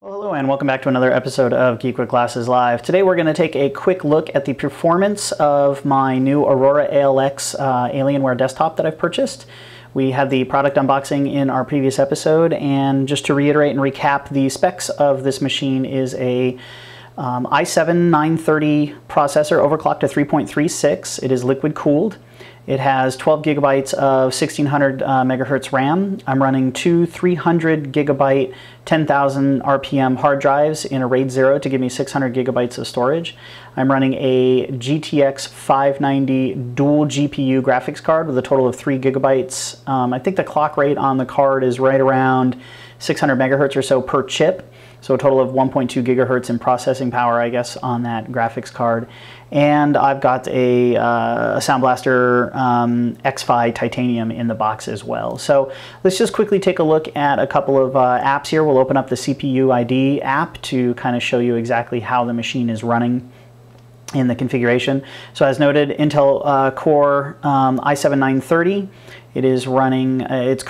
Well, hello and welcome back to another episode of Geek with Glasses Live. Today we're going to take a quick look at the performance of my new Aurora ALX Alienware desktop that I've purchased. We had the product unboxing in our previous episode, and just to reiterate and recap, the specs of this machine is a i7-930 processor overclocked to 3.36. It is liquid cooled. It has 12 gigabytes of 1600 megahertz RAM. I'm running two 300 gigabyte 10,000 RPM hard drives in a RAID 0 to give me 600 gigabytes of storage. I'm running a GTX 590 dual GPU graphics card with a total of 3 gigabytes. I think the clock rate on the card is right around 600 megahertz or so per chip. So a total of 1.2 gigahertz in processing power, I guess, on that graphics card. And I've got a Sound Blaster X-Fi Titanium in the box as well. So let's just quickly take a look at a couple of apps here. We'll open up the CPU ID app to kind of show you exactly how the machine is running in the configuration. So as noted, Intel Core i7-930. It is running, it's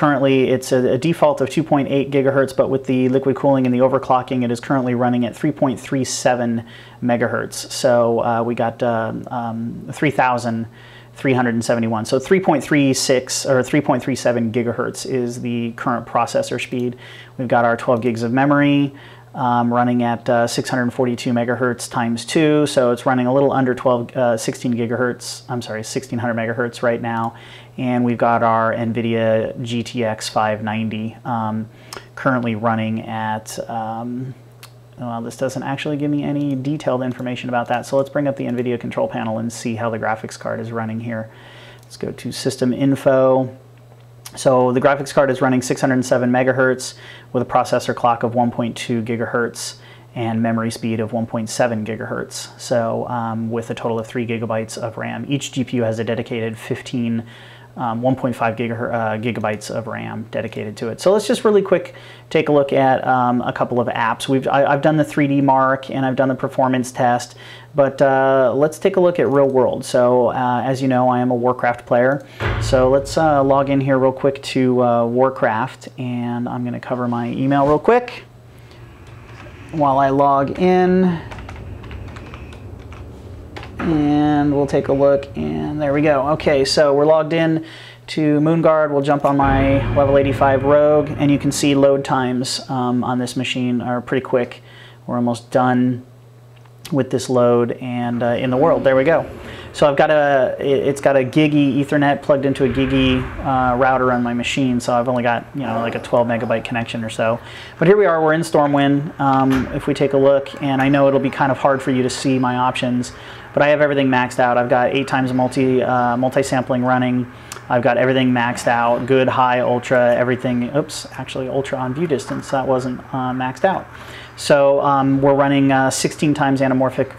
a default of 2.8 gigahertz, but with the liquid cooling and the overclocking, it is currently running at 3.37 megahertz. So we got 3,371. So 3.36 or 3.37 gigahertz is the current processor speed. We've got our 12 gigs of memory. Running at 642 megahertz times 2, so it's running a little under 16 gigahertz, I'm sorry, 1600 megahertz right now. And we've got our NVIDIA GTX 590 currently running at, well, this doesn't actually give me any detailed information about that, so let's bring up the NVIDIA control panel and see how the graphics card is running here. Let's go to System Info. So the graphics card is running 607 megahertz with a processor clock of 1.2 gigahertz and memory speed of 1.7 gigahertz. So with a total of 3 gigabytes of RAM. Each GPU has a dedicated 1.5 gigabytes of RAM dedicated to it. So let's just really quick take a look at a couple of apps. I've done the 3D Mark and I've done the performance test, but let's take a look at real world. So as you know, I am a Warcraft player. So let's log in here real quick to Warcraft, and I'm going to cover my email real quick while I log in. And we'll take a look, and there we go. Okay, so we're logged in to Moonguard. We'll jump on my level 85 Rogue, and you can see load times on this machine are pretty quick. We're almost done with this load, and in the world, there we go. So I've got it's got a Gigi Ethernet plugged into a Gigi router on my machine, so I've only got, you know, like a 12 megabyte connection or so. But here we are, we're in Stormwind. If we take a look, and I know it'll be kind of hard for you to see my options, but I have everything maxed out. I've got 8 times multi-sampling running. I've got everything maxed out, good, high, ultra, everything. Oops, actually ultra on view distance, that wasn't maxed out. So we're running 16 times anamorphic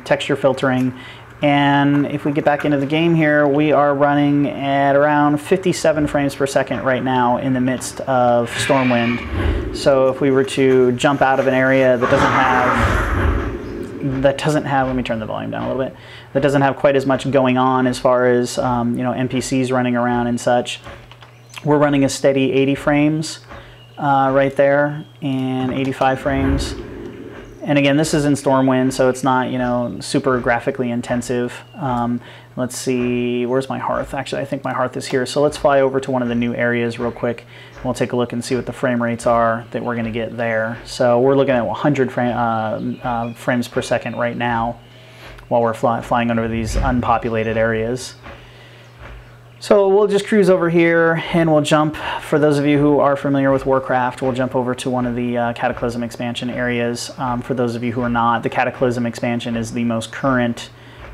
texture filtering. And if we get back into the game here, we are running at around 57 frames per second right now in the midst of Stormwind. So if we were to jump out of an area that doesn't have, let me turn the volume down a little bit, that doesn't have quite as much going on as far as you know, NPCs running around and such, we're running a steady 80 frames right there, and 85 frames. And again, this is in Stormwind, so it's not, you know, super graphically intensive. Let's see, where's my hearth? Actually, I think my hearth is here. So let's fly over to one of the new areas real quick. We'll take a look and see what the frame rates are that we're going to get there. So we're looking at 100 frames per second right now while we're flying under these unpopulated areas. So we'll just cruise over here, and we'll jump, for those of you who are familiar with Warcraft, we'll jump over to one of the Cataclysm expansion areas. For those of you who are not, the Cataclysm expansion is the most current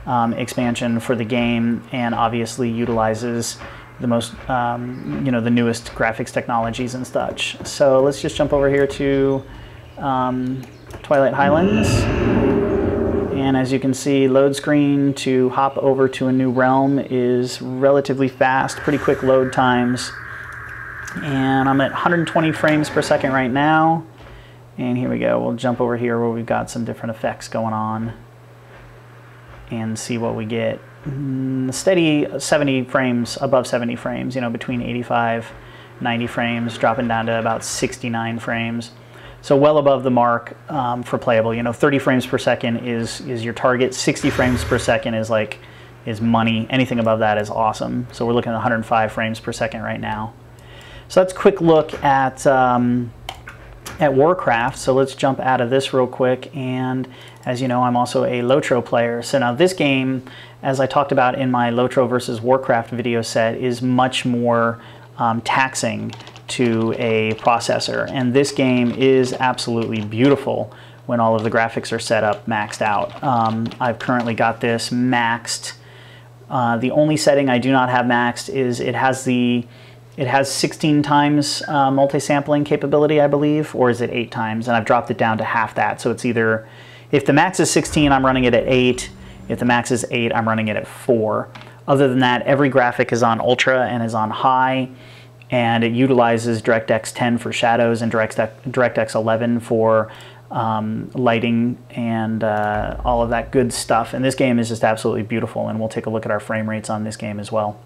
expansion for the game, and obviously utilizes the most, you know, the newest graphics technologies and such. So let's just jump over here to Twilight Highlands. And as you can see, load screen to hop over to a new realm is relatively fast, pretty quick load times. And I'm at 120 frames per second right now. And here we go, we'll jump over here where we've got some different effects going on and see what we get. Steady 70 frames, above 70 frames, you know, between 85, 90 frames, dropping down to about 69 frames. So well above the mark for playable. You know, 30 frames per second is your target. 60 frames per second is money. Anything above that is awesome. So we're looking at 105 frames per second right now. So that's a quick look at Warcraft. So let's jump out of this real quick. And as you know, I'm also a Lotro player. So now this game, as I talked about in my Lotro versus Warcraft video set, is much more taxing to a processor. And this game is absolutely beautiful when all of the graphics are set up maxed out. I've currently got this maxed. The only setting I do not have maxed is it has 16 times multi-sampling capability, I believe, or is it 8 times? And I've dropped it down to half that. So it's either, if the max is 16, I'm running it at 8. If the max is 8, I'm running it at 4. Other than that, every graphic is on Ultra and is on high, and it utilizes DirectX 10 for shadows and DirectX 11 for lighting and all of that good stuff. And this game is just absolutely beautiful, and we'll take a look at our frame rates on this game as well.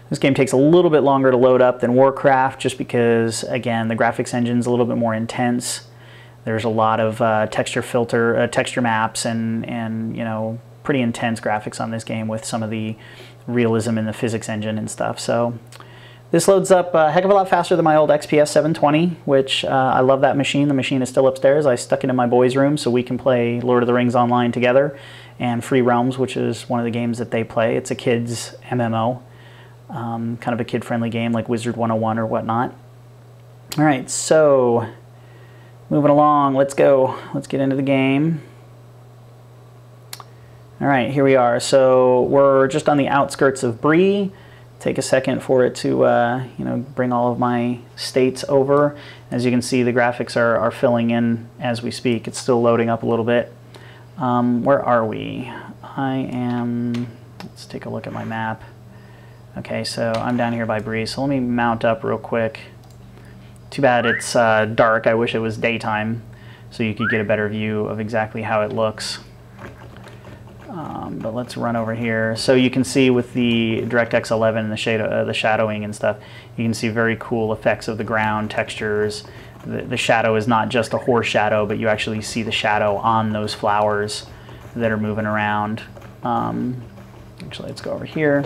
This game takes a little bit longer to load up than Warcraft, just because, again, the graphics engine's a little bit more intense. There's a lot of texture maps, and you know, pretty intense graphics on this game with some of the realism in the physics engine and stuff. So this loads up a heck of a lot faster than my old XPS 720, which I love that machine. The machine is still upstairs. I stuck it in my boys' room so we can play Lord of the Rings online together, and Free Realms, which is one of the games that they play. It's a kid's MMO. Kind of a kid-friendly game like Wizard 101 or whatnot. All right, so moving along, let's go. Let's get into the game. All right, here we are. So we're just on the outskirts of Bree. Take a second for it to you know, bring all of my states over. As you can see, the graphics are filling in as we speak. It's still loading up a little bit. Where are we? I am, let's take a look at my map. Okay, so I'm down here by Bree, so let me mount up real quick. Too bad it's dark. I wish it was daytime so you could get a better view of exactly how it looks. But let's run over here. So you can see with the DirectX 11 and the shadowing and stuff, you can see very cool effects of the ground, textures. The shadow is not just a horse shadow, but you actually see the shadow on those flowers that are moving around. Actually, let's go over here.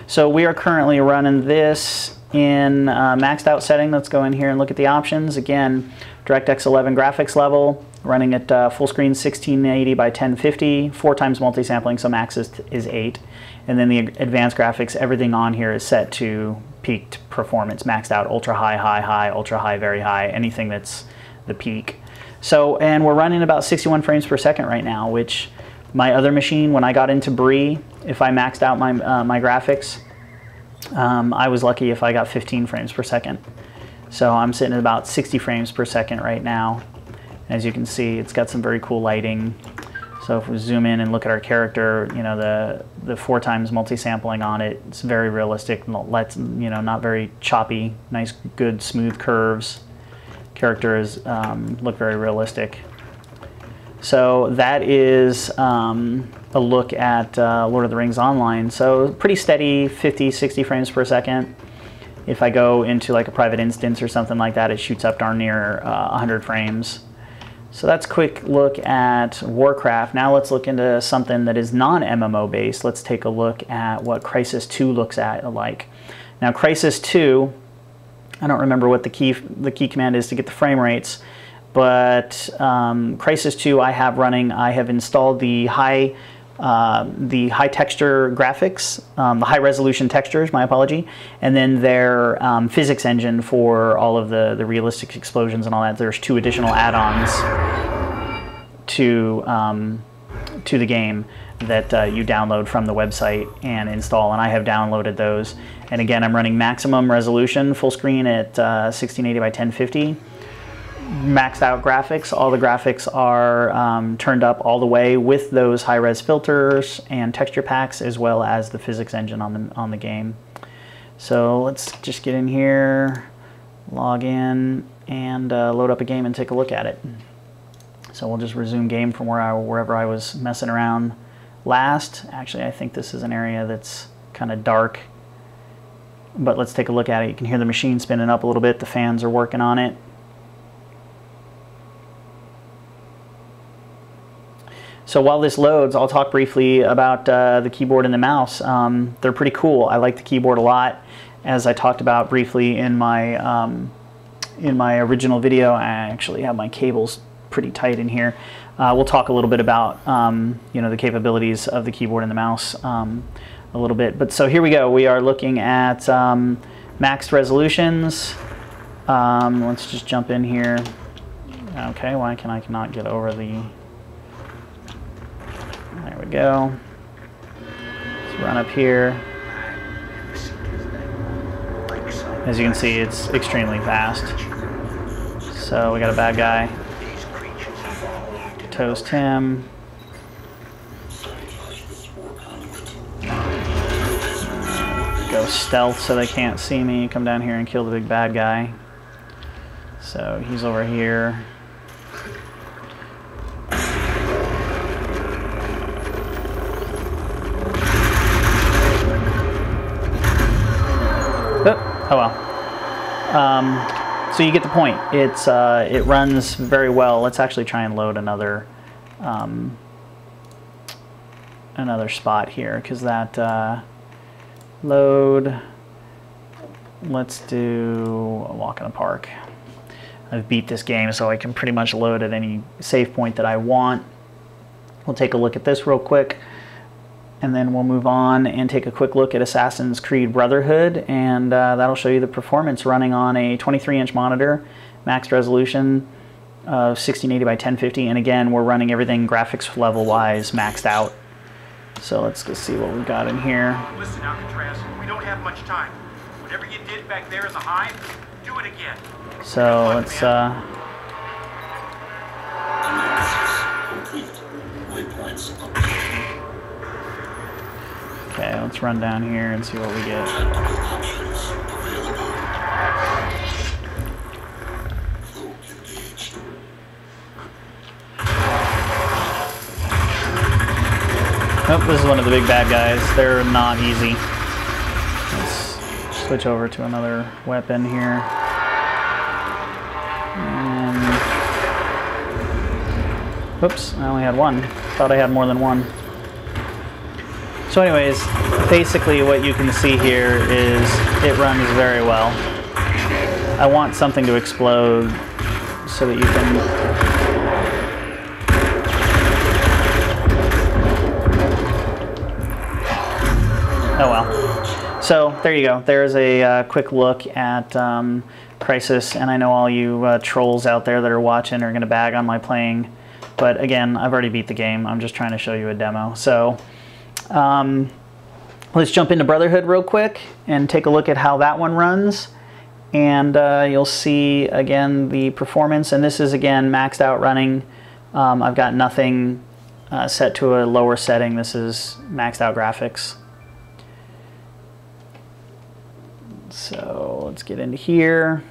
So we are currently running this in maxed out setting. Let's go in here and look at the options. Again, DirectX 11 graphics level, running at full screen 1680 by 1050, 4 times multi-sampling, so max is 8. And then the advanced graphics, everything on here is set to peaked performance, maxed out, ultra high, high, high, ultra high, very high, anything that's the peak. So, and we're running about 61 frames per second right now, which my other machine, when I got into Bree, if I maxed out my, my graphics, I was lucky if I got 15 frames per second. So I'm sitting at about 60 frames per second right now. As you can see, it's got some very cool lighting. So if we zoom in and look at our character, you know, the 4 times multi-sampling on it, it's very realistic. Let's, you know, not very choppy, nice, good, smooth curves. Characters look very realistic. So that is a look at Lord of the Rings Online. So pretty steady, 50, 60 frames per second. If I go into like a private instance or something like that, it shoots up darn near 100 frames. So that's a quick look at Warcraft. Now let's look into something that is non-MMO based. Let's take a look at what Crysis 2 looks at like. Now Crysis 2, I don't remember what the key command is to get the frame rates, but Crysis 2 I have running. I have installed the high texture graphics, the high resolution textures, my apology, and then their physics engine for all of the realistic explosions and all that. There's 2 additional add-ons to the game that you download from the website and install, and I have downloaded those. And again, I'm running maximum resolution, full screen at 1680 by 1050. Maxed out graphics. All the graphics are turned up all the way with those high-res filters and texture packs, as well as the physics engine on the game. So let's just get in here, log in, and load up a game and take a look at it. So we'll just resume game from wherever I was messing around last. Actually, I think this is an area that's kind of dark, but let's take a look at it. You can hear the machine spinning up a little bit. The fans are working on it. So while this loads, I'll talk briefly about the keyboard and the mouse. They're pretty cool. I like the keyboard a lot. As I talked about briefly in my original video, I actually have my cables pretty tight in here. We'll talk a little bit about the capabilities of the keyboard and the mouse a little bit. But so here we go. We are looking at maxed resolutions. Let's just jump in here. Okay, why can I not get over the... There we go. Let's run up here. As you can see, it's extremely fast. So we got a bad guy. Toast him. Go stealth so they can't see me. Come down here and kill the big bad guy. So he's over here. Oh well. So you get the point. It runs very well. Let's actually try and load another spot here, because that load. Let's do a walk in the park. I've beat this game, so I can pretty much load at any save point that I want. We'll take a look at this real quick, and then we'll move on and take a quick look at Assassin's Creed Brotherhood, and that'll show you the performance running on a 23-inch monitor, maxed resolution of 1680 by 1050, and again, we're running everything graphics level-wise maxed out. So let's go see what we've got in here. Listen, Alcatraz, we don't have much time. Whatever you did back there in the hive, do it again. So let's okay, let's run down here and see what we get. Oh, this is one of the big bad guys. They're not easy. Let's switch over to another weapon here. Oops, I only had one. Thought I had more than one. So anyways, basically what you can see here is it runs very well. I want something to explode so that you can... Oh well. So there you go. There's a quick look at Crysis, and I know all you trolls out there that are watching are going to bag on my playing. But again, I've already beat the game. I'm just trying to show you a demo. So let's jump into Brotherhood real quick and take a look at how that one runs. And you'll see, again, the performance. And this is, again, maxed out running. I've got nothing set to a lower setting. This is maxed out graphics. So let's get into here.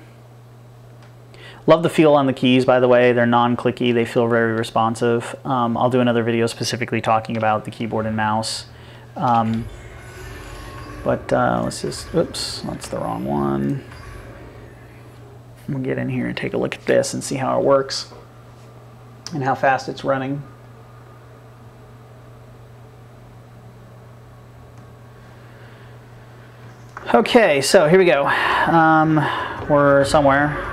Love the feel on the keys, by the way. They're non-clicky. They feel very responsive. I'll do another video specifically talking about the keyboard and mouse. Let's just, oops, that's the wrong one. We'll get in here and take a look at this and see how it works and how fast it's running. Okay, so here we go. We're somewhere.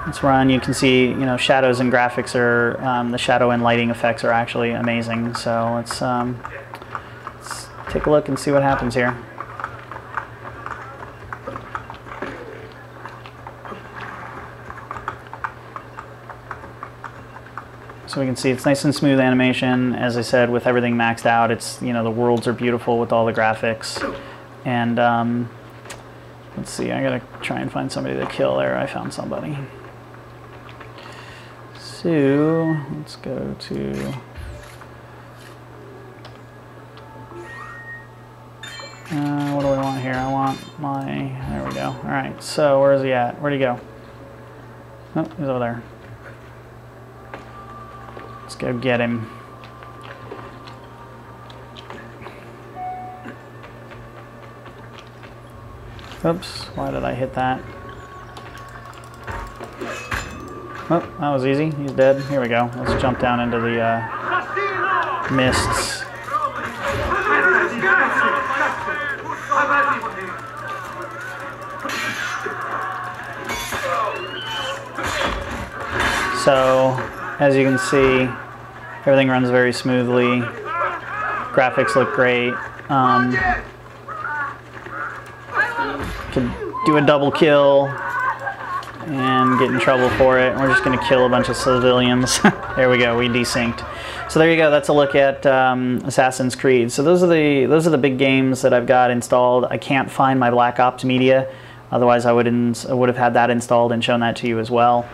Let's run. You can see, shadows and graphics are, the shadow and lighting effects are actually amazing. So let's take a look and see what happens here. So we can see it's nice and smooth animation. As I said, with everything maxed out, it's, the worlds are beautiful with all the graphics. And let's see, I gotta try and find somebody to kill there. I found somebody. So let's go to what do we want here? I want there we go. All right, so where is he at? Where'd he go? Oh, he's over there. Let's go get him. Oops, why did I hit that? Oh, that was easy. He's dead. Here we go. Let's jump down into the... mists. So, as you can see, everything runs very smoothly. Graphics look great. Could do a double kill and get in trouble for it. We're just going to kill a bunch of civilians. There we go, we desynced. So there you go. That's a look at Assassin's Creed. So those are the big games that I've got installed. I can't find my Black Ops media, otherwise I would have had that installed and shown that to you as well.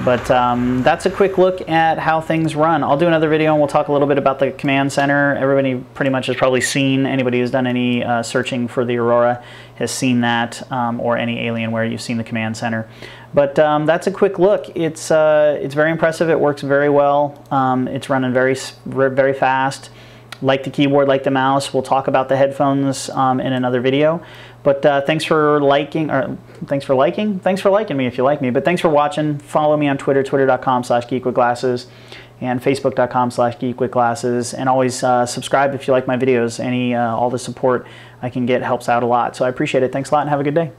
But that's a quick look at how things run. I'll do another video and we'll talk a little bit about the command center. Everybody pretty much has probably seen, anybody who's done any searching for the Aurora has seen that, or any Alienware, you've seen the command center. But that's a quick look. It's very impressive. It works very well. It's running very fast. Like the keyboard, like the mouse. We'll talk about the headphones in another video. But thanks for liking me if you like me. But thanks for watching. Follow me on Twitter, twitter.com/geekwithglasses, and facebook.com/geekwithglasses. And always subscribe if you like my videos. All the support I can get helps out a lot. So I appreciate it. Thanks a lot and have a good day.